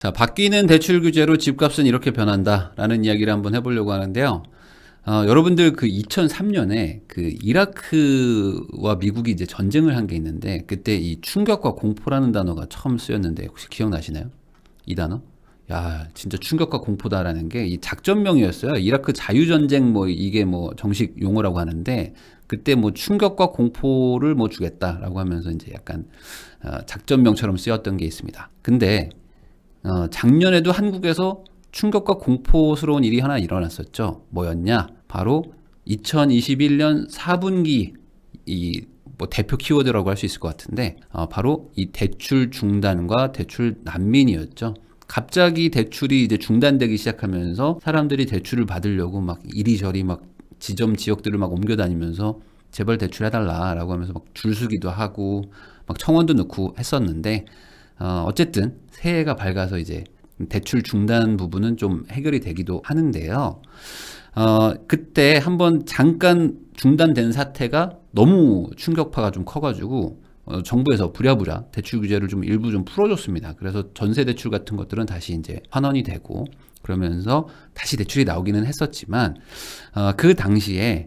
자, 바뀌는 대출 규제로 집값은 이렇게 변한다라는 이야기를 한번 해보려고 하는데요. 여러분들 그 2003년에 그 이라크와 미국이 이제 전쟁을 한 게 있는데 그때 이 충격과 공포라는 단어가 처음 쓰였는데 혹시 기억나시나요? 이 단어? 야, 진짜 충격과 공포다라는 게 이 작전명이었어요. 이라크 자유전쟁 뭐 이게 뭐 정식 용어라고 하는데 그때 뭐 충격과 공포를 뭐 주겠다라고 하면서 이제 약간 작전명처럼 쓰였던 게 있습니다. 근데 작년에도 한국에서 충격과 공포스러운 일이 하나 일어났었죠. 뭐였냐? 바로 2021년 4분기 이 뭐 대표 키워드라고 할 수 있을 것 같은데 바로 이 대출 중단과 대출 난민이었죠. 갑자기 대출이 이제 중단되기 시작하면서 사람들이 대출을 받으려고 막 이리저리 막 지역들을 막 옮겨 다니면서 제발 대출해달라라고 하면서 막 줄서기도 하고 막 청원도 넣고 했었는데 어쨌든 새해가 밝아서 이제 대출 중단 부분은 좀 해결이 되기도 하는데요. 그때 한번 잠깐 중단된 사태가 너무 충격파가 좀 커가지고 정부에서 부랴부랴 대출 규제를 좀 일부 좀 풀어줬습니다. 그래서 전세 대출 같은 것들은 다시 이제 환원이 되고 그러면서 다시 대출이 나오기는 했었지만 그 당시에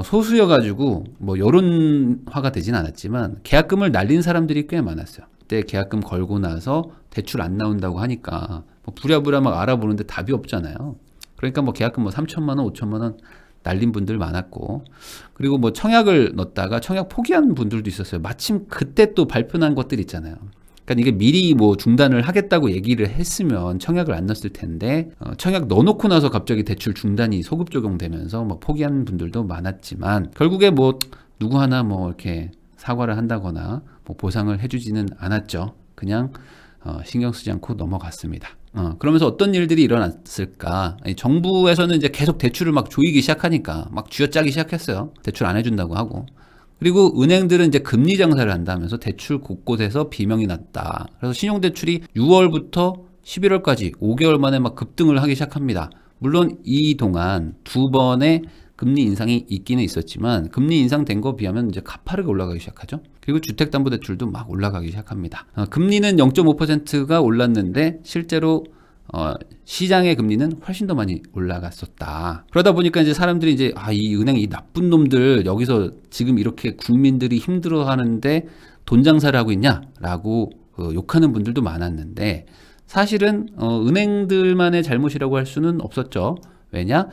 소수여가지고 뭐 여론화가 되진 않았지만 계약금을 날린 사람들이 꽤 많았어요. 그때 계약금 걸고 나서 대출 안 나온다고 하니까 뭐 부랴부랴 막 알아보는데 답이 없잖아요. 그러니까 뭐 계약금 뭐 3천만 원, 5천만 원 날린 분들 많았고 그리고 뭐 청약을 넣었다가 청약 포기한 분들도 있었어요. 마침 그때 또 발표난 것들 있잖아요. 그러니까 이게 미리 뭐 중단을 하겠다고 얘기를 했으면 청약을 안 넣었을 텐데 청약 넣어놓고 나서 갑자기 대출 중단이 소급 적용되면서 뭐 포기한 분들도 많았지만 결국에 뭐 누구 하나 뭐 이렇게 사과를 한다거나 뭐 보상을 해주지는 않았죠. 그냥 신경 쓰지 않고 넘어갔습니다. 그러면서 어떤 일들이 일어났을까? 정부에서는 이제 계속 대출을 막 조이기 시작하니까 막 쥐어짜기 시작했어요. 대출 안 해준다고 하고. 그리고 은행들은 이제 금리 장사를 한다면서 대출 곳곳에서 비명이 났다. 그래서 신용대출이 6월부터 11월까지 5개월 만에 막 급등을 하기 시작합니다. 물론 이 동안 두 번의 금리 인상이 있기는 있었지만 금리 인상된 거 비하면 이제 가파르게 올라가기 시작하죠. 그리고 주택담보대출도 막 올라가기 시작합니다. 금리는 0.5%가 올랐는데 실제로 시장의 금리는 훨씬 더 많이 올라갔었다. 그러다 보니까 이제 사람들이 이제 이 은행 이 나쁜 놈들 여기서 지금 이렇게 국민들이 힘들어하는데 돈 장사를 하고 있냐라고 욕하는 분들도 많았는데 사실은 은행들만의 잘못이라고 할 수는 없었죠. 왜냐?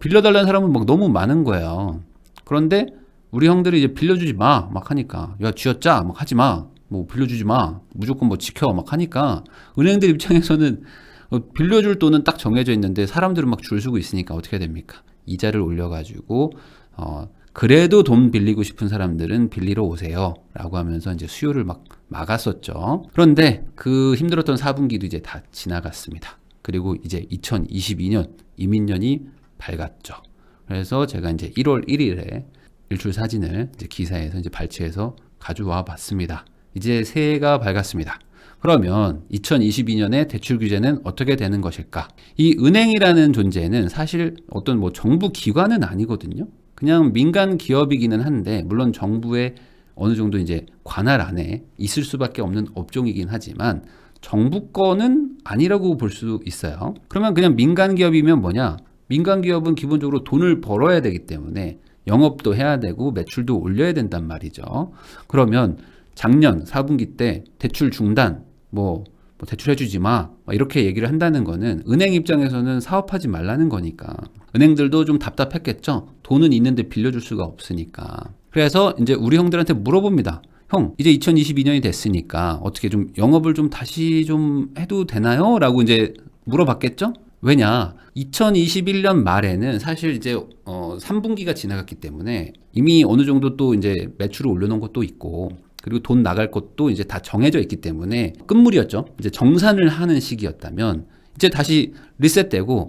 빌려달라는 사람은 막 너무 많은 거예요. 그런데 우리 형들이 이제 빌려주지 마 막 하니까 야 쥐어짜 막 하지 마 뭐 빌려주지 마 무조건 뭐 지켜 막 하니까 은행들 입장에서는 빌려줄 돈은 딱 정해져 있는데 사람들은 막 줄 서고 있으니까 어떻게 됩니까? 이자를 올려가지고 그래도 돈 빌리고 싶은 사람들은 빌리러 오세요 라고 하면서 이제 수요를 막 막았었죠. 그런데 그 힘들었던 4분기도 이제 다 지나갔습니다. 그리고 이제 2022년 이민년이 밝았죠. 그래서 제가 이제 1월 1일에 일출 사진을 이제 기사에서 이제 발췌해서 가져와 봤습니다. 이제 새해가 밝았습니다. 그러면 2022년에 대출 규제는 어떻게 되는 것일까? 이 은행이라는 존재는 사실 어떤 뭐 정부 기관은 아니거든요. 그냥 민간 기업이기는 한데 물론 정부의 어느 정도 이제 관할 안에 있을 수밖에 없는 업종이긴 하지만 정부 거는 아니라고 볼 수 있어요. 그러면 그냥 민간 기업이면 뭐냐? 민간 기업은 기본적으로 돈을 벌어야 되기 때문에 영업도 해야 되고 매출도 올려야 된단 말이죠. 그러면 작년 4분기 때 대출 중단, 뭐 대출해주지 마 이렇게 얘기를 한다는 거는 은행 입장에서는 사업하지 말라는 거니까 은행들도 좀 답답했겠죠. 돈은 있는데 빌려줄 수가 없으니까. 그래서 이제 우리 형들한테 물어봅니다. 형, 이제 2022년이 됐으니까 어떻게 좀 영업을 좀 다시 좀 해도 되나요? 라고 이제 물어봤겠죠? 왜냐? 2021년 말에는 사실 이제 3분기가 지나갔기 때문에 이미 어느 정도 또 이제 매출을 올려놓은 것도 있고 그리고 돈 나갈 것도 이제 다 정해져 있기 때문에 끝물이었죠. 이제 정산을 하는 시기였다면 이제 다시 리셋되고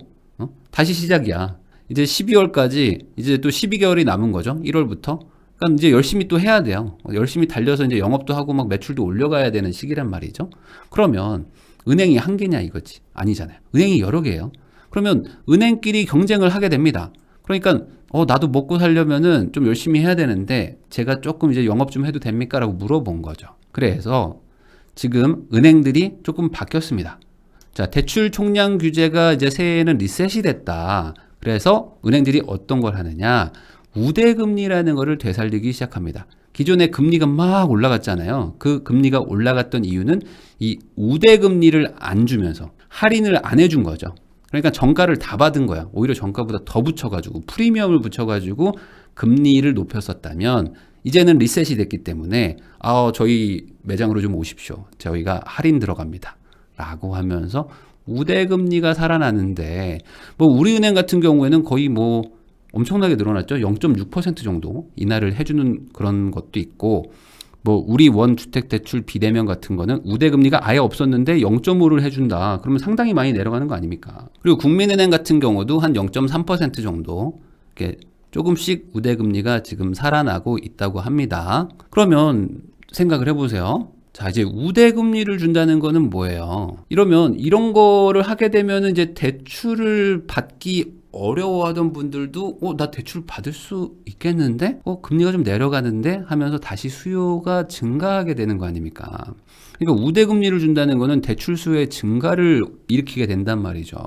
다시 시작이야. 이제 12월까지 이제 또 12개월이 남은 거죠. 1월부터. 그러니까 이제 열심히 또 해야 돼요. 열심히 달려서 이제 영업도 하고 막 매출도 올려가야 되는 시기란 말이죠. 그러면 은행이 한 개냐 이거지? 아니잖아요. 은행이 여러 개예요. 그러면 은행끼리 경쟁을 하게 됩니다. 그러니까 나도 먹고 살려면은 좀 열심히 해야 되는데 제가 조금 이제 영업 좀 해도 됩니까? 라고 물어본 거죠. 그래서 지금 은행들이 조금 바뀌었습니다. 자, 대출 총량 규제가 이제 새해에는 리셋이 됐다. 그래서 은행들이 어떤 걸 하느냐? 우대금리라는 거를 되살리기 시작합니다. 기존에 금리가 막 올라갔잖아요. 그 금리가 올라갔던 이유는 이 우대금리를 안 주면서 할인을 안 해준 거죠. 그러니까 정가를 다 받은 거야. 오히려 정가보다 더 붙여가지고 프리미엄을 붙여가지고 금리를 높였었다면 이제는 리셋이 됐기 때문에 저희 매장으로 좀 오십시오. 저희가 할인 들어갑니다. 라고 하면서 우대금리가 살아나는데 뭐 우리은행 같은 경우에는 거의 뭐 엄청나게 늘어났죠. 0.6% 정도 인하를 해주는 그런 것도 있고 뭐 우리 원주택대출 비대면 같은 거는 우대금리가 아예 없었는데 0.5를 해준다. 그러면 상당히 많이 내려가는 거 아닙니까? 그리고 국민은행 같은 경우도 한 0.3% 정도 이렇게 조금씩 우대금리가 지금 살아나고 있다고 합니다. 그러면 생각을 해보세요. 자, 이제 우대금리를 준다는 거는 뭐예요? 이러면 이런 거를 하게 되면 이제 대출을 받기 어려워하던 분들도 나 대출 받을 수 있겠는데? 금리가 좀 내려가는데? 하면서 다시 수요가 증가하게 되는 거 아닙니까? 그러니까 우대금리를 준다는 거는 대출 수요의 증가를 일으키게 된단 말이죠.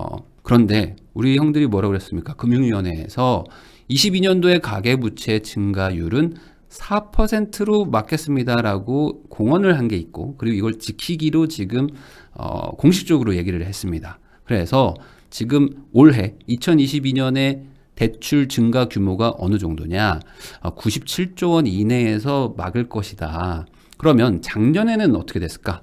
그런데 우리 형들이 뭐라고 그랬습니까? 금융위원회에서 22년도에 가계부채 증가율은 4%로 막겠습니다라고 공언을 한 게 있고 그리고 이걸 지키기로 지금 공식적으로 얘기를 했습니다. 그래서 지금 올해 2022년에 대출 증가 규모가 어느 정도냐? 97조 원 이내에서 막을 것이다. 그러면 작년에는 어떻게 됐을까?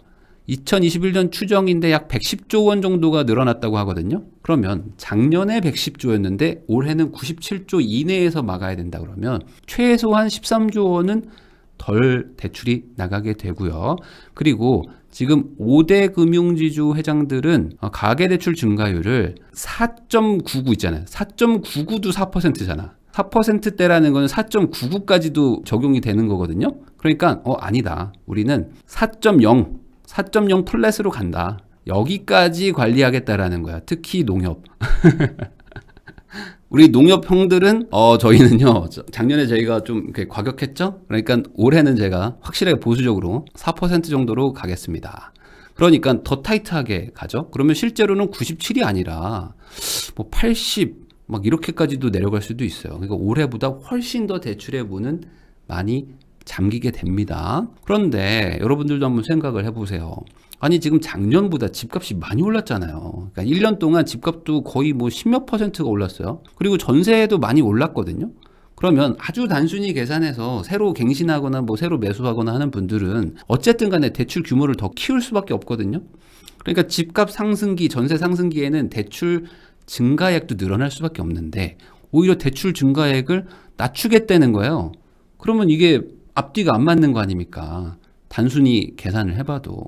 2021년 추정인데 약 110조 원 정도가 늘어났다고 하거든요. 그러면 작년에 110조였는데 올해는 97조 이내에서 막아야 된다 그러면 최소한 13조 원은 덜 대출이 나가게 되고요. 그리고 지금 5대 금융지주 회장들은 가계대출 증가율을 4.99 있잖아요. 4.99도 4%잖아. 4%대라는 거는 4.99까지도 적용이 되는 거거든요. 그러니까 아니다. 우리는 4.0 플랫으로 간다. 여기까지 관리하겠다라는 거야. 특히 농협. 우리 농협 형들은 저희는요. 작년에 저희가 좀 이렇게 과격했죠. 그러니까 올해는 제가 확실하게 보수적으로 4% 정도로 가겠습니다. 그러니까 더 타이트하게 가죠. 그러면 실제로는 97이 아니라 뭐 80 막 이렇게까지도 내려갈 수도 있어요. 그러니까 올해보다 훨씬 더 대출의 문은 많이 잠기게 됩니다. 그런데 여러분들도 한번 생각을 해보세요. 아니 지금 작년보다 집값이 많이 올랐잖아요. 그러니까 1년 동안 집값도 거의 뭐 10몇 %가 올랐어요. 그리고 전세도 많이 올랐거든요. 그러면 아주 단순히 계산해서 새로 갱신하거나 뭐 새로 매수하거나 하는 분들은 어쨌든 간에 대출 규모를 더 키울 수밖에 없거든요. 그러니까 집값 상승기, 전세 상승기에는 대출 증가액도 늘어날 수밖에 없는데 오히려 대출 증가액을 낮추겠다는 거예요. 그러면 이게 앞뒤가 안 맞는 거 아닙니까? 단순히 계산을 해봐도.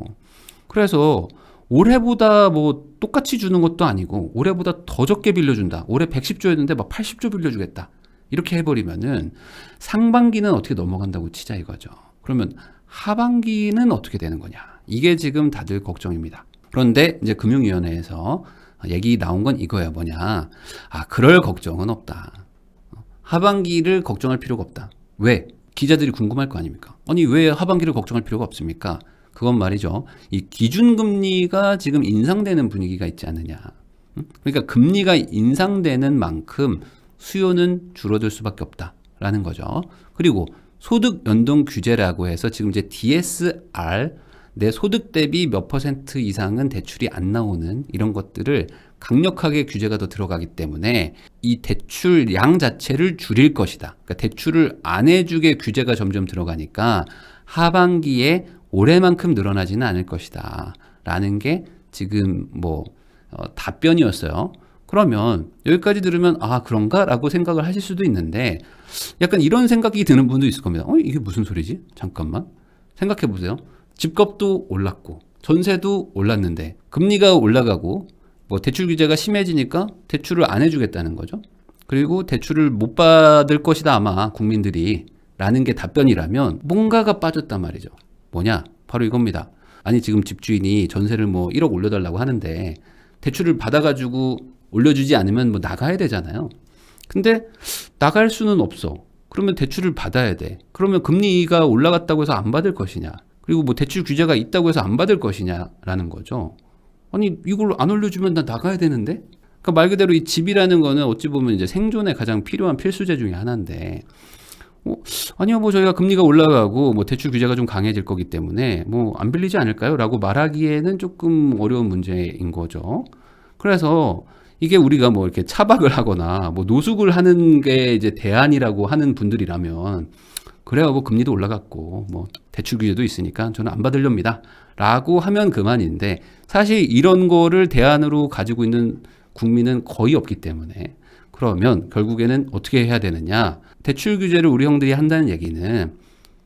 그래서 올해보다 뭐 똑같이 주는 것도 아니고 올해보다 더 적게 빌려준다. 올해 110조였는데 막 80조 빌려주겠다. 이렇게 해버리면은 상반기는 어떻게 넘어간다고 치자 이거죠. 그러면 하반기는 어떻게 되는 거냐. 이게 지금 다들 걱정입니다. 그런데 이제 금융위원회에서 얘기 나온 건 이거야. 뭐냐. 그럴 걱정은 없다. 하반기를 걱정할 필요가 없다. 왜? 기자들이 궁금할 거 아닙니까? 아니 왜 하반기를 걱정할 필요가 없습니까? 그건 말이죠. 이 기준금리가 지금 인상되는 분위기가 있지 않느냐. 그러니까 금리가 인상되는 만큼 수요는 줄어들 수밖에 없다라는 거죠. 그리고 소득 연동 규제라고 해서 지금 이제 DSR 내 소득 대비 몇 % 이상은 대출이 안 나오는 이런 것들을 강력하게 규제가 더 들어가기 때문에 이 대출량 자체를 줄일 것이다. 그러니까 대출을 안 해주게 규제가 점점 들어가니까 하반기에 올해만큼 늘어나지는 않을 것이다. 라는 게 지금 뭐 답변이었어요. 그러면 여기까지 들으면 그런가? 라고 생각을 하실 수도 있는데 약간 이런 생각이 드는 분도 있을 겁니다. 이게 무슨 소리지? 잠깐만. 생각해 보세요. 집값도 올랐고 전세도 올랐는데 금리가 올라가고 뭐 대출 규제가 심해지니까 대출을 안 해주겠다는 거죠. 그리고 대출을 못 받을 것이다 아마 국민들이 라는 게 답변이라면 뭔가가 빠졌단 말이죠. 뭐냐? 바로 이겁니다. 아니 지금 집주인이 전세를 뭐 1억 올려달라고 하는데 대출을 받아가지고 올려주지 않으면 뭐 나가야 되잖아요. 근데 나갈 수는 없어. 그러면 대출을 받아야 돼. 그러면 금리가 올라갔다고 해서 안 받을 것이냐? 그리고 뭐 대출 규제가 있다고 해서 안 받을 것이냐라는 거죠. 아니 이걸 안 올려주면 나 나가야 되는데? 그러니까 말 그대로 이 집이라는 거는 어찌 보면 이제 생존에 가장 필요한 필수재 중에 하나인데, 아니요, 뭐 저희가 금리가 올라가고 뭐 대출 규제가 좀 강해질 거기 때문에 뭐 안 빌리지 않을까요? 라고 말하기에는 조금 어려운 문제인 거죠. 그래서 이게 우리가 뭐 이렇게 차박을 하거나 뭐 노숙을 하는 게 이제 대안이라고 하는 분들이라면, 그래요, 뭐 금리도 올라갔고 뭐 대출 규제도 있으니까 저는 안 받으렵니다 라고 하면 그만인데, 사실 이런 거를 대안으로 가지고 있는 국민은 거의 없기 때문에, 그러면 결국에는 어떻게 해야 되느냐, 대출 규제를 우리 형들이 한다는 얘기는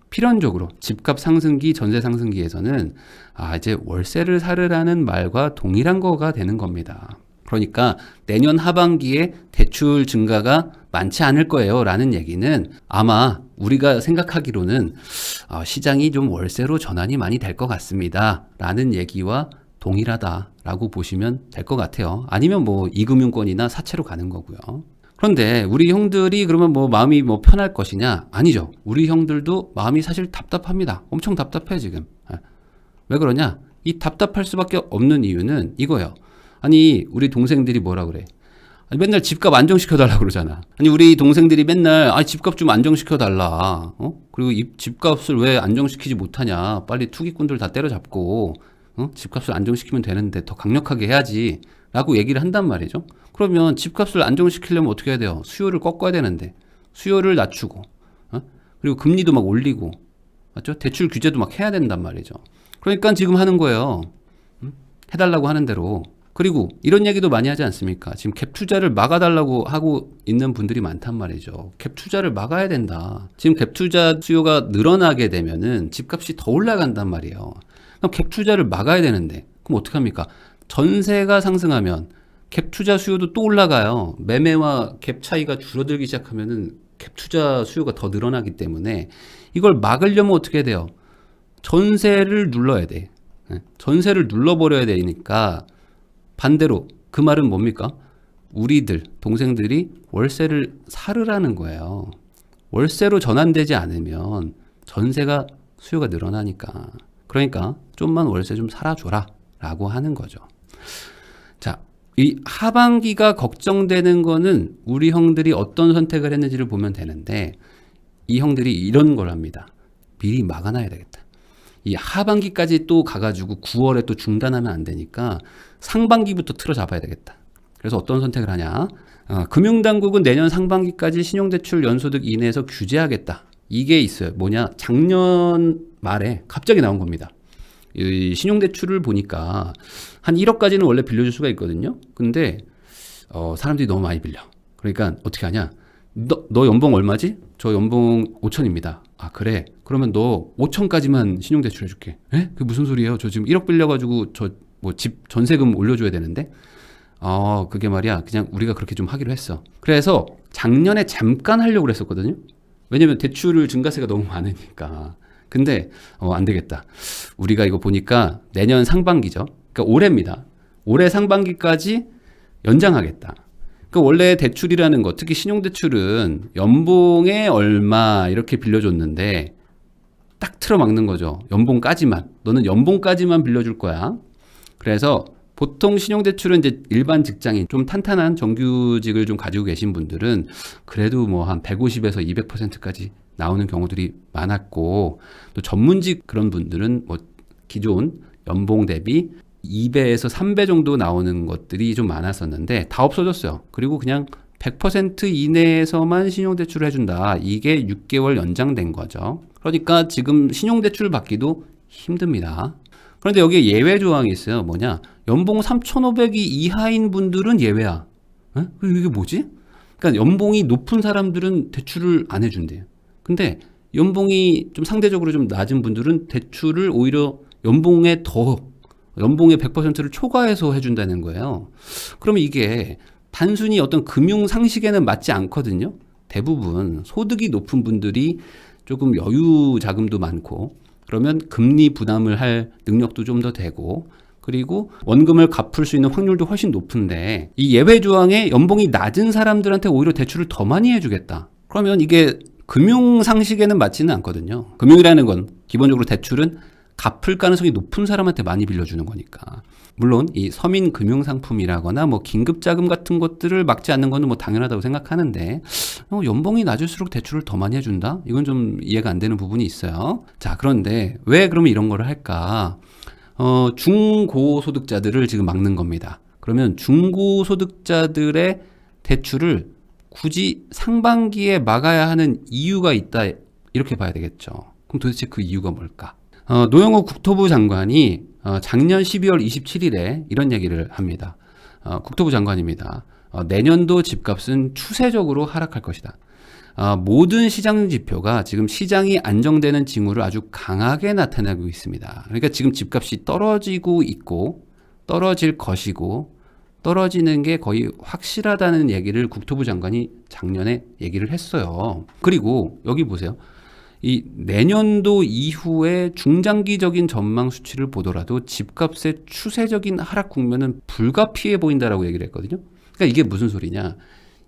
필연적으로 집값 상승기, 전세 상승기에서는 이제 월세를 사르라는 말과 동일한 거가 되는 겁니다. 그러니까 내년 하반기에 대출 증가가 많지 않을 거예요 라는 얘기는, 아마 우리가 생각하기로는 시장이 좀 월세로 전환이 많이 될 것 같습니다 라는 얘기와 동일하다라고 보시면 될 것 같아요. 아니면 뭐 이금융권이나 사채로 가는 거고요. 그런데 우리 형들이 그러면 뭐 마음이 뭐 편할 것이냐? 아니죠. 우리 형들도 마음이 사실 답답합니다. 엄청 답답해 지금. 왜 그러냐? 이 답답할 수밖에 없는 이유는 이거예요. 아니 우리 동생들이 뭐라 그래? 아니, 맨날 집값 안정시켜달라 그러잖아. 아니 우리 동생들이 맨날 집값 좀 안정시켜달라. 그리고 이 집값을 왜 안정시키지 못하냐? 빨리 투기꾼들 다 때려잡고 집값을 안정시키면 되는데 더 강력하게 해야지 라고 얘기를 한단 말이죠. 그러면 집값을 안정시키려면 어떻게 해야 돼요? 수요를 꺾어야 되는데, 수요를 낮추고 그리고 금리도 막 올리고, 맞죠? 대출 규제도 막 해야 된단 말이죠. 그러니까 지금 하는 거예요. 해달라고 하는 대로. 그리고 이런 얘기도 많이 하지 않습니까? 지금 갭 투자를 막아달라고 하고 있는 분들이 많단 말이죠. 갭 투자를 막아야 된다. 지금 갭 투자 수요가 늘어나게 되면은 집값이 더 올라간단 말이에요. 그럼 갭 투자를 막아야 되는데, 그럼 어떡합니까? 전세가 상승하면 갭 투자 수요도 또 올라가요. 매매와 갭 차이가 줄어들기 시작하면은 갭 투자 수요가 더 늘어나기 때문에 이걸 막으려면 어떻게 해야 돼요? 전세를 눌러야 돼. 전세를 눌러버려야 되니까, 반대로 그 말은 뭡니까? 우리들, 동생들이 월세를 사르라는 거예요. 월세로 전환되지 않으면 전세가 수요가 늘어나니까. 그러니까 좀만 월세 좀 살아줘라 라고 하는 거죠. 자, 이 하반기가 걱정되는 거는 우리 형들이 어떤 선택을 했는지를 보면 되는데, 이 형들이 이런 걸 합니다. 미리 막아놔야 되겠다. 이 하반기까지 또 가가지고 9월에 또 중단하면 안 되니까 상반기부터 틀어 잡아야 되겠다. 그래서 어떤 선택을 하냐? 금융당국은 내년 상반기까지 신용대출 연소득 이내에서 규제하겠다. 이게 있어요. 뭐냐? 작년 말에 갑자기 나온 겁니다. 이 신용대출을 보니까 한 1억까지는 원래 빌려줄 수가 있거든요. 근데 사람들이 너무 많이 빌려. 그러니까 어떻게 하냐? 너 연봉 얼마지? 저 연봉 5천입니다. 아 그래? 그러면 너 5천까지만 신용대출 해줄게. 에? 그게 무슨 소리예요? 저 지금 1억 빌려가지고 저 뭐 집 전세금 올려줘야 되는데? 그게 말이야. 그냥 우리가 그렇게 좀 하기로 했어. 그래서 작년에 잠깐 하려고 그랬었거든요. 왜냐면 대출을 증가세가 너무 많으니까. 근데 안 되겠다. 우리가 이거 보니까 내년 상반기죠. 그러니까 올해입니다. 올해 상반기까지 연장하겠다. 그러니까 원래 대출이라는 거, 특히 신용대출은 연봉에 얼마 이렇게 빌려줬는데 딱 틀어막는 거죠. 연봉까지만. 너는 연봉까지만 빌려줄 거야. 그래서 보통 신용대출은 이제 일반 직장인, 좀 탄탄한 정규직을 좀 가지고 계신 분들은 그래도 뭐 한 150에서 200%까지 나오는 경우들이 많았고, 또 전문직 그런 분들은 뭐 기존 연봉 대비 2배에서 3배 정도 나오는 것들이 좀 많았었는데 다 없어졌어요. 그리고 그냥 100% 이내에서만 신용대출을 해준다. 이게 6개월 연장된 거죠. 그러니까 지금 신용대출 받기도 힘듭니다. 그런데 여기에 예외 조항이 있어요. 뭐냐? 연봉 3,500이 이하인 분들은 예외야. 에? 이게 뭐지? 그러니까 연봉이 높은 사람들은 대출을 안 해준대요. 근데 연봉이 좀 상대적으로 좀 낮은 분들은 대출을 오히려 연봉의 100%를 초과해서 해준다는 거예요. 그러면 이게 단순히 어떤 금융 상식에는 맞지 않거든요. 대부분 소득이 높은 분들이 조금 여유 자금도 많고, 그러면 금리 부담을 할 능력도 좀 더 되고, 그리고 원금을 갚을 수 있는 확률도 훨씬 높은데, 이 예외 조항에 연봉이 낮은 사람들한테 오히려 대출을 더 많이 해주겠다. 그러면 이게 금융 상식에는 맞지는 않거든요. 금융이라는 건 기본적으로 대출은 갚을 가능성이 높은 사람한테 많이 빌려주는 거니까. 물론 이 서민 금융 상품이라거나 뭐 긴급 자금 같은 것들을 막지 않는 거는 뭐 당연하다고 생각하는데 연봉이 낮을수록 대출을 더 많이 해준다? 이건 좀 이해가 안 되는 부분이 있어요. 자, 그런데 왜 그러면 이런 거를 할까? 중고소득자들을 지금 막는 겁니다. 그러면 중고소득자들의 대출을 굳이 상반기에 막아야 하는 이유가 있다, 이렇게 봐야 되겠죠. 그럼 도대체 그 이유가 뭘까? 노영호 국토부 장관이 작년 12월 27일에 이런 얘기를 합니다. 국토부 장관입니다. 내년도 집값은 추세적으로 하락할 것이다. 모든 시장 지표가 지금 시장이 안정되는 징후를 아주 강하게 나타내고 있습니다. 그러니까 지금 집값이 떨어지고 있고 떨어질 것이고 떨어지는 게 거의 확실하다는 얘기를 국토부 장관이 작년에 얘기를 했어요. 그리고 여기 보세요. 이 내년도 이후에 중장기적인 전망 수치를 보더라도 집값의 추세적인 하락 국면은 불가피해 보인다라고 얘기를 했거든요. 그러니까 이게 무슨 소리냐?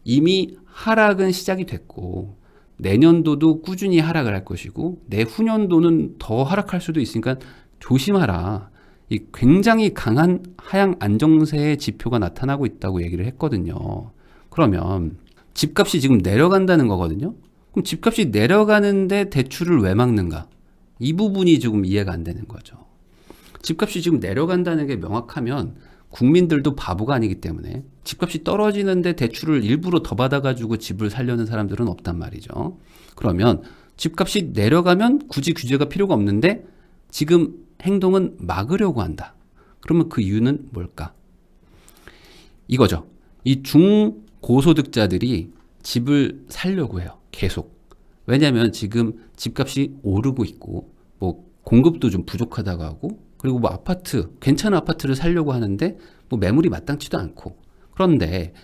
이미 하락은 시작이 됐고 내년도도 꾸준히 하락을 할 것이고 내후년도는 더 하락할 수도 있으니까 조심하라. 이 굉장히 강한 하향 안정세의 지표가 나타나고 있다고 얘기를 했거든요. 그러면 집값이 지금 내려간다는 거거든요. 그럼 집값이 내려가는데 대출을 왜 막는가? 이 부분이 조금 이해가 안 되는 거죠. 집값이 지금 내려간다는 게 명확하면 국민들도 바보가 아니기 때문에 집값이 떨어지는데 대출을 일부러 더 받아가지고 집을 살려는 사람들은 없단 말이죠. 그러면 집값이 내려가면 굳이 규제가 필요가 없는데 지금 행동은 막으려고 한다. 그러면 그 이유는 뭘까? 이거죠. 이 중고소득자들이 집을 살려고 해요. 계속. 왜냐하면 지금 집값이 오르고 있고 뭐 공급도 좀 부족하다고 하고 그리고 뭐 아파트, 괜찮은 아파트를 살려고 하는데 뭐 매물이 마땅치도 않고. 그런데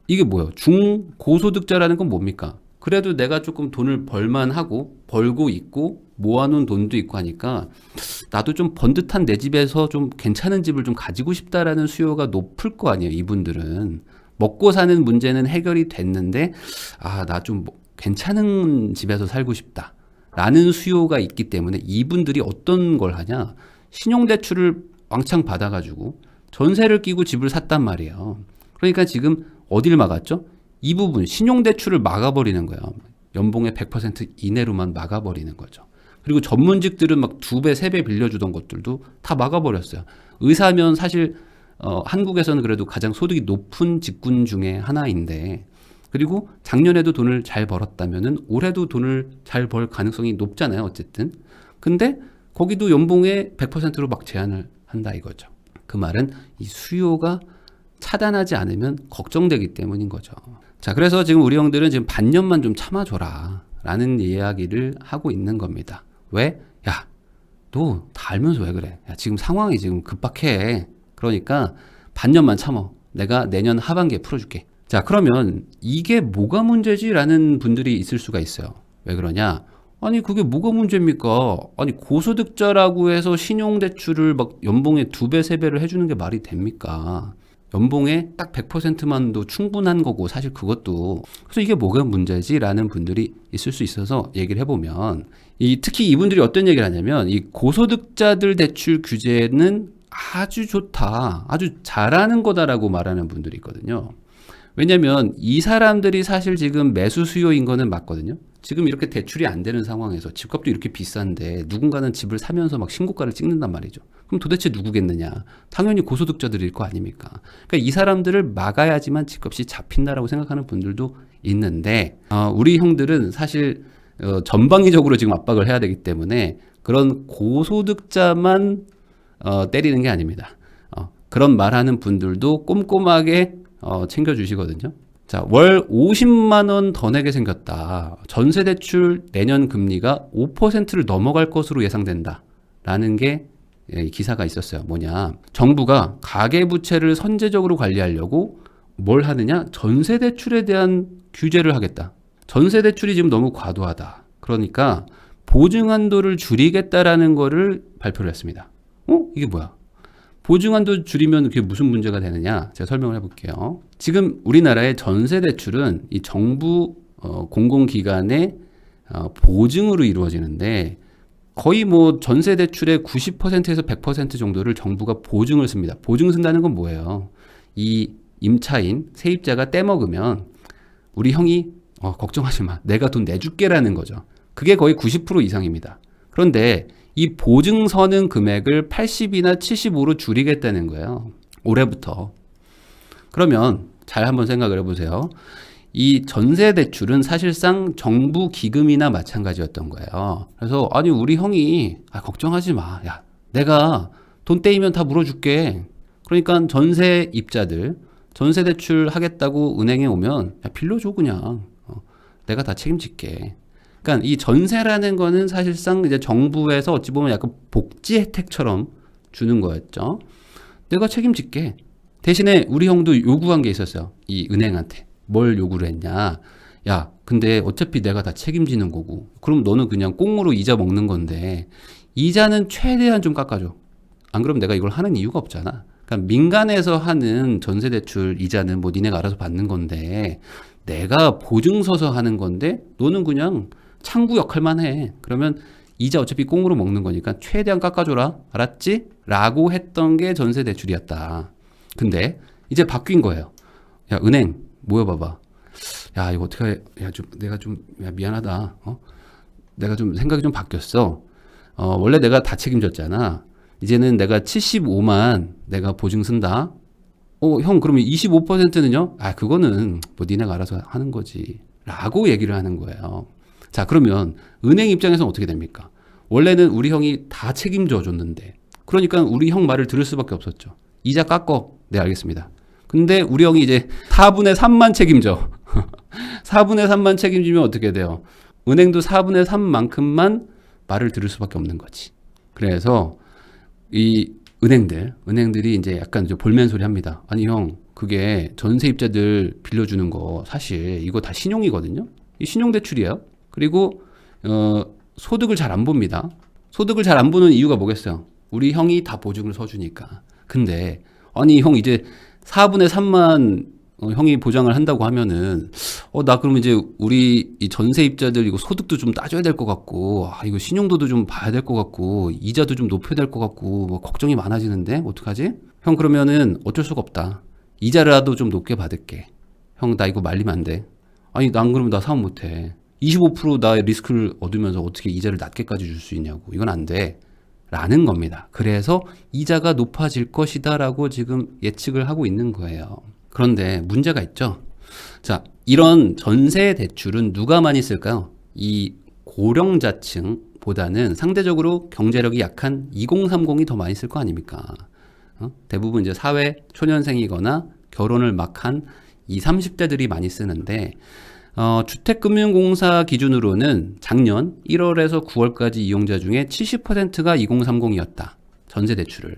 이게 뭐예요? 중고소득자라는 건 뭡니까? 그래도 내가 조금 돈을 벌만하고 벌고 있고 모아놓은 돈도 있고 하니까 나도 좀 번듯한 내 집에서 좀 괜찮은 집을 좀 가지고 싶다라는 수요가 높을 거 아니에요. 이분들은 먹고 사는 문제는 해결이 됐는데 나 좀 괜찮은 집에서 살고 싶다 라는 수요가 있기 때문에 이분들이 어떤 걸 하냐, 신용대출을 왕창 받아가지고 전세를 끼고 집을 샀단 말이에요. 그러니까 지금 어딜 막았죠? 이 부분 신용대출을 막아버리는 거예요. 연봉의 100% 이내로만 막아버리는 거죠. 그리고 전문직들은 막 2배, 3배 빌려주던 것들도 다 막아버렸어요. 의사면 사실 한국에서는 그래도 가장 소득이 높은 직군 중에 하나인데, 그리고 작년에도 돈을 잘 벌었다면은 올해도 돈을 잘 벌 가능성이 높잖아요. 어쨌든. 근데 거기도 연봉의 100%로 막 제한을 한다 이거죠. 그 말은 이 수요가 차단하지 않으면 걱정되기 때문인 거죠. 자, 그래서 지금 우리 형들은 지금 반년만 좀 참아줘라 라는 이야기를 하고 있는 겁니다. 왜? 야, 너 다 알면서 왜 그래? 야, 지금 상황이 지금 급박해. 그러니까 반년만 참어. 내가 내년 하반기에 풀어줄게. 자, 그러면 이게 뭐가 문제지? 라는 분들이 있을 수가 있어요. 왜 그러냐? 아니, 그게 뭐가 문제입니까? 아니, 고소득자라고 해서 신용대출을 막 연봉의 2배, 3배를 해주는 게 말이 됩니까? 연봉의 딱 100%만도 충분한 거고, 사실 그것도. 그래서 이게 뭐가 문제지? 라는 분들이 있을 수 있어서 얘기를 해보면, 특히 이분들이 어떤 얘기를 하냐면, 이 고소득자들 대출 규제는 아주 좋다, 아주 잘하는 거다라고 말하는 분들이 있거든요. 왜냐면 이 사람들이 사실 지금 매수 수요인 거는 맞거든요. 지금 이렇게 대출이 안 되는 상황에서 집값도 이렇게 비싼데 누군가는 집을 사면서 막 신고가를 찍는단 말이죠. 그럼 도대체 누구겠느냐? 당연히 고소득자들일 거 아닙니까? 그러니까 이 사람들을 막아야지만 집값이 잡힌다라고 생각하는 분들도 있는데, 우리 형들은 사실 전방위적으로 지금 압박을 해야 되기 때문에 그런 고소득자만 때리는 게 아닙니다. 그런 말하는 분들도 꼼꼼하게 챙겨주시거든요. 자, 월 50만 원 더 내게 생겼다. 전세대출 내년 금리가 5%를 넘어갈 것으로 예상된다. 라는 게 기사가 있었어요. 뭐냐? 정부가 가계부채를 선제적으로 관리하려고 뭘 하느냐? 전세대출에 대한 규제를 하겠다. 전세대출이 지금 너무 과도하다. 그러니까 보증한도를 줄이겠다라는 거를 발표를 했습니다. 이게 뭐야? 보증한도 줄이면 그게 무슨 문제가 되느냐? 제가 설명을 해볼게요. 지금 우리나라의 전세대출은 이 정부 공공기관의 보증으로 이루어지는데 거의 뭐 전세 대출의 90%에서 100% 정도를 정부가 보증을 씁니다. 보증 쓴다는 건 뭐예요? 이 임차인, 세입자가 떼먹으면 우리 형이 걱정하지 마. 내가 돈 내줄게라는 거죠. 그게 거의 90% 이상입니다. 그런데 이 보증 서는 금액을 80이나 75로 줄이겠다는 거예요. 올해부터. 그러면 잘 한번 생각을 해보세요. 이 전세 대출은 사실상 정부 기금이나 마찬가지였던 거예요. 그래서 아니 우리 형이 걱정하지 마. 야, 내가 돈 떼이면 다 물어줄게. 그러니까 전세 입자들 전세 대출 하겠다고 은행에 오면 야, 빌려줘 그냥. 내가 다 책임질게. 그러니까 이 전세라는 거는 사실상 이제 정부에서 어찌 보면 약간 복지 혜택처럼 주는 거였죠. 내가 책임질게. 대신에 우리 형도 요구한 게 있었어요. 이 은행한테. 뭘 요구를 했냐. 야, 근데 어차피 내가 다 책임지는 거고. 그럼 너는 그냥 꽁으로 이자 먹는 건데 이자는 최대한 좀 깎아줘. 안 그러면 내가 이걸 하는 이유가 없잖아. 그러니까 민간에서 하는 전세대출 이자는 뭐 니네가 알아서 받는 건데 내가 보증 서서 하는 건데 너는 그냥 창구 역할만 해. 그러면 이자 어차피 꽁으로 먹는 거니까 최대한 깎아줘라. 알았지? 라고 했던 게 전세대출이었다. 근데 이제 바뀐 거예요. 야, 은행 모여봐봐. 야, 이거 어떡해. 야, 내가 미안하다. 내가 좀 생각이 좀 바뀌었어. 원래 내가 다 책임졌잖아. 이제는 내가 75만 내가 보증 쓴다. 형, 그러면 25%는요? 그거는 뭐 니네가 알아서 하는 거지. 라고 얘기를 하는 거예요. 자, 그러면 은행 입장에서는 어떻게 됩니까? 원래는 우리 형이 다 책임져 줬는데. 그러니까 우리 형 말을 들을 수밖에 없었죠. 이자 깎어. 네, 알겠습니다. 근데 우리 형이 이제 4분의 3만 책임져. 4분의 3만 책임지면 어떻게 돼요? 은행도 4분의 3만큼만 말을 들을 수밖에 없는 거지. 그래서 이 은행들이 이제 약간 이제 볼멘 소리 합니다. 아니 형, 그게 전세입자들 빌려주는 거 사실 이거 다 신용이거든요. 이 신용대출이에요. 그리고 소득을 잘 안 봅니다. 소득을 잘 안 보는 이유가 뭐겠어요? 우리 형이 다 보증을 서주니까. 근데 아니 형 이제 4분의 3만 형이 보장을 한다고 하면은 나 그러면 이제 우리 이 전세입자들 이거 소득도 좀 따져야 될 것 같고 이거 신용도도 좀 봐야 될 것 같고 이자도 좀 높여야 될 것 같고 뭐 걱정이 많아지는데 어떡하지? 형 그러면은 어쩔 수가 없다. 이자라도 좀 높게 받을게. 형 나 이거 말리면 안 돼. 아니 난 그러면 나 사업 못 해. 25% 나의 리스크를 얻으면서 어떻게 이자를 낮게까지 줄 수 있냐고. 이건 안 돼. 라는 겁니다. 그래서 이자가 높아질 것이다라고 지금 예측을 하고 있는 거예요. 그런데 문제가 있죠. 자, 이런 전세 대출은 누가 많이 쓸까요? 이 고령자층보다는 상대적으로 경제력이 약한 2030이 더 많이 쓸 거 아닙니까? 대부분 이제 사회 초년생이거나 결혼을 막 한 20, 30대들이 많이 쓰는데 주택금융공사 기준으로는 작년 1월에서 9월까지 이용자 중에 70%가 2030이었다. 전세대출을.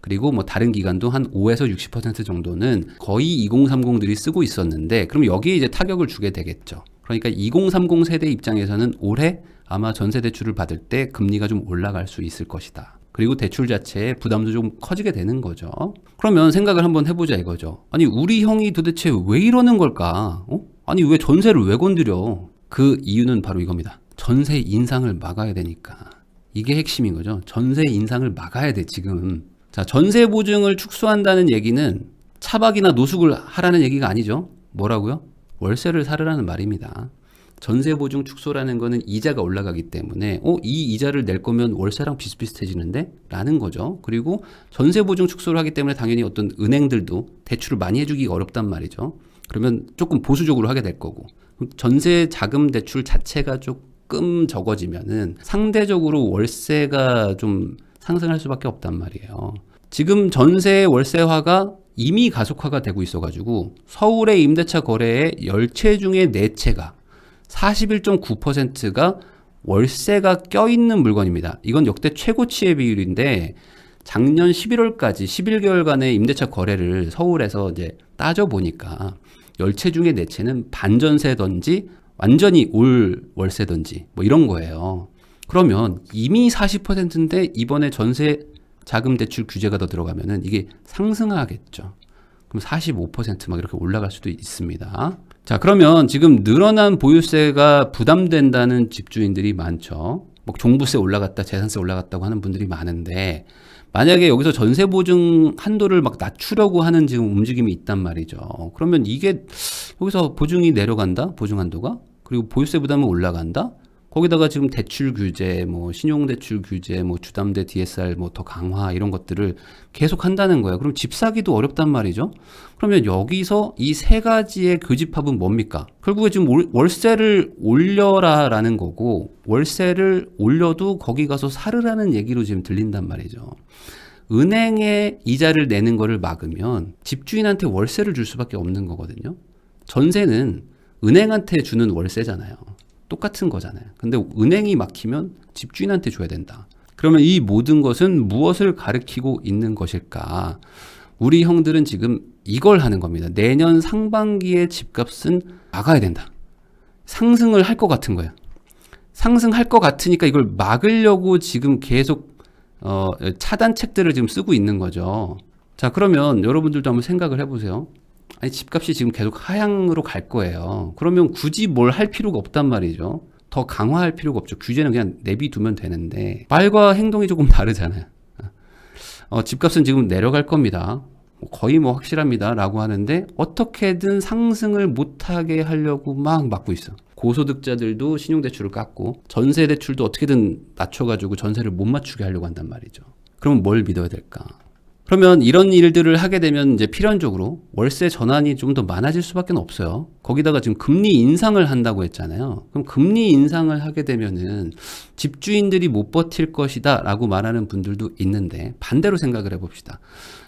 그리고 뭐 다른 기간도 한 5에서 60% 정도는 거의 2030들이 쓰고 있었는데 그럼 여기에 이제 타격을 주게 되겠죠. 그러니까 2030 세대 입장에서는 올해 아마 전세대출을 받을 때 금리가 좀 올라갈 수 있을 것이다. 그리고 대출 자체의 부담도 좀 커지게 되는 거죠. 그러면 생각을 한번 해보자 이거죠. 아니 우리 형이 도대체 왜 이러는 걸까? 아니 왜 전세를 왜 건드려? 그 이유는 바로 이겁니다. 전세 인상을 막아야 되니까. 이게 핵심인 거죠. 전세 인상을 막아야 돼 지금. 자, 전세 보증을 축소한다는 얘기는 차박이나 노숙을 하라는 얘기가 아니죠. 뭐라고요? 월세를 사르라는 말입니다. 전세 보증 축소라는 거는 이자가 올라가기 때문에 이 이자를 낼 거면 월세랑 비슷비슷해지는데? 라는 거죠. 그리고 전세 보증 축소를 하기 때문에 당연히 어떤 은행들도 대출을 많이 해주기가 어렵단 말이죠. 그러면 조금 보수적으로 하게 될 거고 전세 자금 대출 자체가 조금 적어지면은 상대적으로 월세가 좀 상승할 수밖에 없단 말이에요. 지금 전세 월세화가 이미 가속화가 되고 있어가지고 서울의 임대차 거래의 10채 중에 4채가 41.9%가 월세가 껴있는 물건입니다. 이건 역대 최고치의 비율인데 작년 11월까지 11개월간의 임대차 거래를 서울에서 이제 따져보니까 10채 중에 4채는 반전세든지 완전히 올 월세든지 뭐 이런 거예요. 그러면 이미 40%인데 이번에 전세 자금 대출 규제가 더 들어가면은 이게 상승하겠죠. 그럼 45%막 이렇게 올라갈 수도 있습니다. 자, 그러면 지금 늘어난 보유세가 부담된다는 집주인들이 많죠. 뭐 종부세 올라갔다, 재산세 올라갔다고 하는 분들이 많은데 만약에 여기서 전세 보증 한도를 막 낮추려고 하는 지금 움직임이 있단 말이죠. 그러면 이게 여기서 보증이 내려간다, 보증 한도가, 그리고 보유세 부담은 올라간다. 거기다가 지금 대출 규제, 뭐 신용 대출 규제, 뭐 주담대 DSR 뭐 더 강화 이런 것들을 계속 한다는 거예요. 그럼 집 사기도 어렵단 말이죠. 그러면 여기서 이 세 가지의 교집합은 뭡니까? 결국에 지금 월세를 올려라라는 거고, 월세를 올려도 거기 가서 살으라는 얘기로 지금 들린단 말이죠. 은행에 이자를 내는 거를 막으면 집주인한테 월세를 줄 수밖에 없는 거거든요. 전세는 은행한테 주는 월세잖아요. 똑같은 거잖아요. 근데 은행이 막히면 집주인한테 줘야 된다. 그러면 이 모든 것은 무엇을 가리키고 있는 것일까? 우리 형들은 지금 이걸 하는 겁니다. 내년 상반기에 집값은 막아야 된다. 상승을 할 것 같은 거예요. 상승할 것 같으니까 이걸 막으려고 지금 계속 차단책들을 지금 쓰고 있는 거죠. 자, 그러면 여러분들도 한번 생각을 해보세요. 아니, 집값이 지금 계속 하향으로 갈 거예요. 그러면 굳이 뭘 할 필요가 없단 말이죠. 더 강화할 필요가 없죠. 규제는 그냥 내비두면 되는데 말과 행동이 조금 다르잖아요. 집값은 지금 내려갈 겁니다. 거의 뭐 확실합니다 라고 하는데 어떻게든 상승을 못하게 하려고 막 막고 있어. 고소득자들도 신용대출을 깎고 전세대출도 어떻게든 낮춰가지고 전세를 못 맞추게 하려고 한단 말이죠. 그럼 뭘 믿어야 될까? 그러면 이런 일들을 하게 되면 이제 필연적으로 월세 전환이 좀 더 많아질 수밖에 없어요. 거기다가 지금 금리 인상을 한다고 했잖아요. 그럼 금리 인상을 하게 되면은 집주인들이 못 버틸 것이다 라고 말하는 분들도 있는데 반대로 생각을 해봅시다.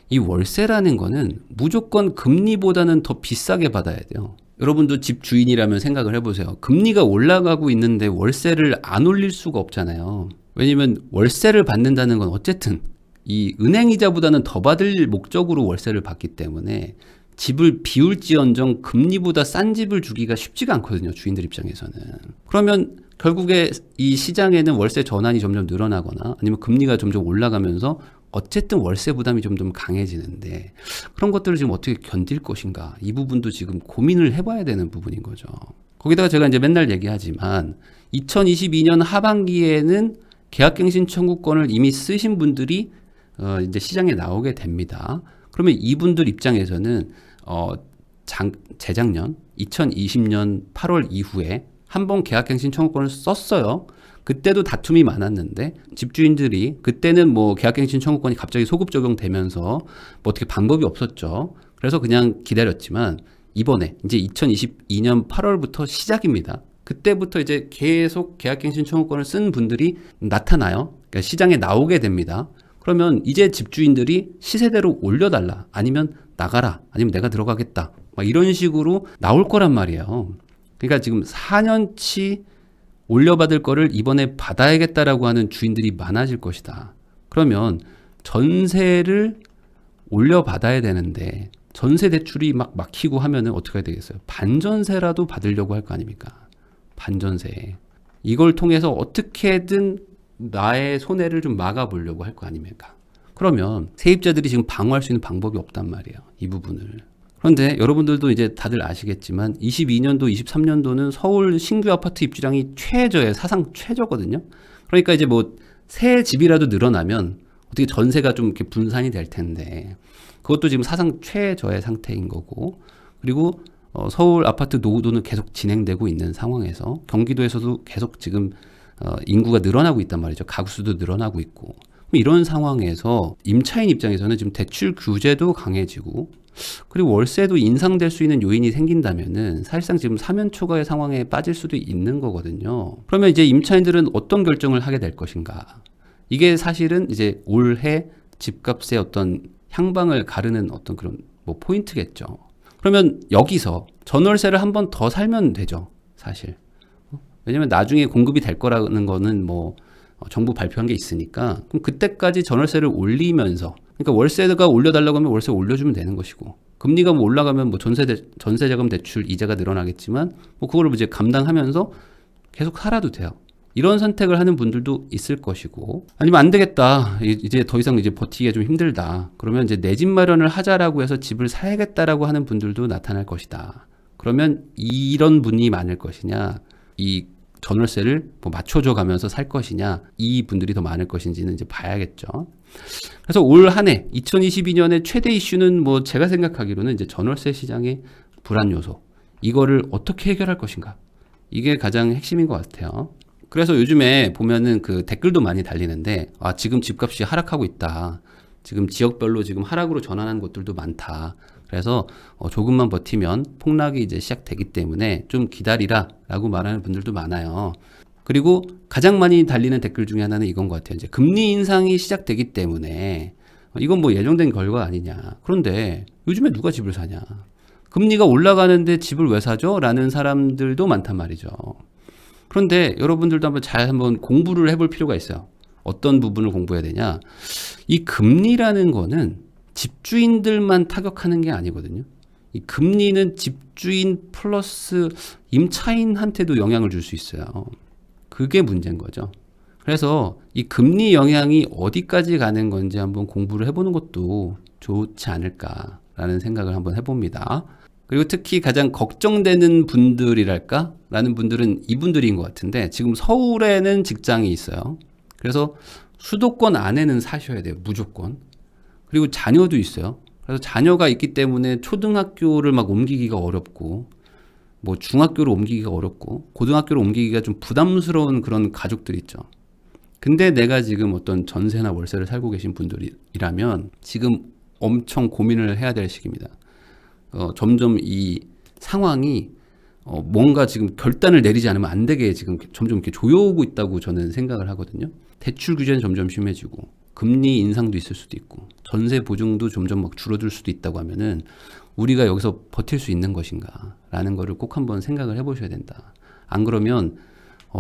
이 월세라는 거는 무조건 금리보다는 더 비싸게 받아야 돼요. 여러분도 집 주인이라면 생각을 해보세요. 금리가 올라가고 있는데 월세를 안 올릴 수가 없잖아요. 왜냐면 월세를 받는다는 건 어쨌든 이 은행이자보다는 더 받을 목적으로 월세를 받기 때문에 집을 비울지언정 금리보다 싼 집을 주기가 쉽지가 않거든요. 주인들 입장에서는. 그러면 결국에 이 시장에는 월세 전환이 점점 늘어나거나 아니면 금리가 점점 올라가면서 어쨌든 월세 부담이 좀 강해지는데 그런 것들을 지금 어떻게 견딜 것인가, 이 부분도 지금 고민을 해봐야 되는 부분인 거죠. 거기다가 제가 이제 맨날 얘기하지만 2022년 하반기에는 계약갱신 청구권을 이미 쓰신 분들이 이제 시장에 나오게 됩니다. 그러면 이분들 입장에서는 재작년 2020년 8월 이후에 한번 계약갱신 청구권을 썼어요. 그때도 다툼이 많았는데 집주인들이 그때는 뭐 계약갱신 청구권이 갑자기 소급 적용되면서 뭐 어떻게 방법이 없었죠. 그래서 그냥 기다렸지만 이번에 이제 2022년 8월부터 시작입니다. 그때부터 이제 계속 계약갱신 청구권을 쓴 분들이 나타나요. 그러니까 시장에 나오게 됩니다. 그러면 이제 집주인들이 시세대로 올려달라, 아니면 나가라, 아니면 내가 들어가겠다, 막 이런 식으로 나올 거란 말이에요. 그러니까 지금 4년치 올려받을 거를 이번에 받아야겠다라고 하는 주인들이 많아질 것이다. 그러면 전세를 올려받아야 되는데 전세 대출이 막 막히고 하면은 어떻게 해야 되겠어요? 반전세라도 받으려고 할 거 아닙니까? 반전세. 이걸 통해서 어떻게든 나의 손해를 좀 막아보려고 할 거 아닙니까? 그러면 세입자들이 지금 방어할 수 있는 방법이 없단 말이에요. 이 부분을. 그런데 여러분들도 이제 다들 아시겠지만 22년도, 23년도는 서울 신규 아파트 입주량이 최저예요. 사상 최저거든요. 그러니까 이제 뭐 새 집이라도 늘어나면 어떻게 전세가 좀 이렇게 분산이 될 텐데 그것도 지금 사상 최저의 상태인 거고, 그리고 서울 아파트 노후도는 계속 진행되고 있는 상황에서 경기도에서도 계속 지금 인구가 늘어나고 있단 말이죠. 가구 수도 늘어나고 있고. 이런 상황에서 임차인 입장에서는 지금 대출 규제도 강해지고 그리고 월세도 인상될 수 있는 요인이 생긴다면은 사실상 지금 사면 초과의 상황에 빠질 수도 있는 거거든요. 그러면 이제 임차인들은 어떤 결정을 하게 될 것인가? 이게 사실은 이제 올해 집값의 어떤 향방을 가르는 어떤 그런 뭐 포인트겠죠. 그러면 여기서 전월세를 한 번 더 살면 되죠, 사실. 왜냐면 나중에 공급이 될 거라는 거는 뭐 정부 발표한 게 있으니까, 그럼 그때까지 전월세를 올리면서, 그러니까 월세가 올려달라고 하면 월세 올려주면 되는 것이고, 금리가 뭐 올라가면 뭐 전세자금 대출 이자가 늘어나겠지만 뭐 그걸 이제 감당하면서 계속 살아도 돼요. 이런 선택을 하는 분들도 있을 것이고, 아니면 안 되겠다, 이제 더 이상 이제 버티기가 좀 힘들다, 그러면 이제 내 집 마련을 하자라고 해서 집을 사야겠다라고 하는 분들도 나타날 것이다. 그러면 이런 분이 많을 것이냐, 이 전월세를 뭐 맞춰줘 가면서 살 것이냐, 이 분들이 더 많을 것인지는 이제 봐야겠죠. 그래서 올 한 해 2022년의 최대 이슈는 뭐 제가 생각하기로는 이제 전월세 시장의 불안 요소, 이거를 어떻게 해결할 것인가, 이게 가장 핵심인 것 같아요. 그래서 요즘에 보면은 그 댓글도 많이 달리는데, 아, 지금 집값이 하락하고 있다, 지금 지역별로 지금 하락으로 전환한 곳들도 많다, 그래서 조금만 버티면 폭락이 이제 시작되기 때문에 좀 기다리라 라고 말하는 분들도 많아요. 그리고 가장 많이 달리는 댓글 중에 하나는 이건 것 같아요. 이제 금리 인상이 시작되기 때문에 이건 뭐 예정된 결과 아니냐, 그런데 요즘에 누가 집을 사냐, 금리가 올라가는데 집을 왜 사죠? 라는 사람들도 많단 말이죠. 그런데 여러분들도 한번 공부를 해볼 필요가 있어요. 어떤 부분을 공부해야 되냐, 이 금리라는 거는 집주인들만 타격하는 게 아니거든요. 이 금리는 집주인 플러스 임차인한테도 영향을 줄 수 있어요. 그게 문제인 거죠. 그래서 이 금리 영향이 어디까지 가는 건지 한번 공부를 해보는 것도 좋지 않을까라는 생각을 한번 해봅니다. 그리고 특히 가장 걱정되는 분들이랄까? 라는 분들은 이분들인 것 같은데, 지금 서울에는 직장이 있어요. 그래서 수도권 안에는 사셔야 돼요, 무조건. 그리고 자녀도 있어요. 그래서 자녀가 있기 때문에 초등학교를 막 옮기기가 어렵고, 뭐 중학교로 옮기기가 어렵고, 고등학교로 옮기기가 좀 부담스러운 그런 가족들 있죠. 근데 내가 지금 어떤 전세나 월세를 살고 계신 분들이라면 지금 엄청 고민을 해야 될 시기입니다. 점점 이 상황이 뭔가 지금 결단을 내리지 않으면 안 되게 지금 점점 이렇게 조여오고 있다고 저는 생각을 하거든요. 대출 규제는 점점 심해지고, 금리 인상도 있을 수도 있고, 전세 보증도 점점 막 줄어들 수도 있다고 하면은 우리가 여기서 버틸 수 있는 것인가 라는 거를 꼭 한번 생각을 해보셔야 된다. 안 그러면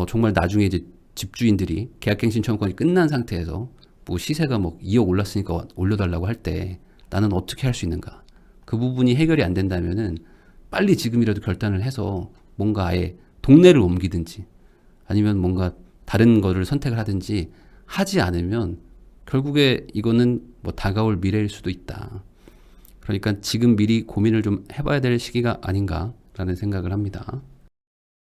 정말 나중에 이제 집주인들이 계약갱신 청구권이 끝난 상태에서 뭐 시세가 뭐 2억 올랐으니까 올려달라고 할 때 나는 어떻게 할 수 있는가, 그 부분이 해결이 안 된다면은 빨리 지금이라도 결단을 해서 뭔가 아예 동네를 옮기든지 아니면 뭔가 다른 거를 선택을 하든지 하지 않으면 결국에 이거는 뭐 다가올 미래일 수도 있다. 그러니까 지금 미리 고민을 좀 해봐야 될 시기가 아닌가라는 생각을 합니다.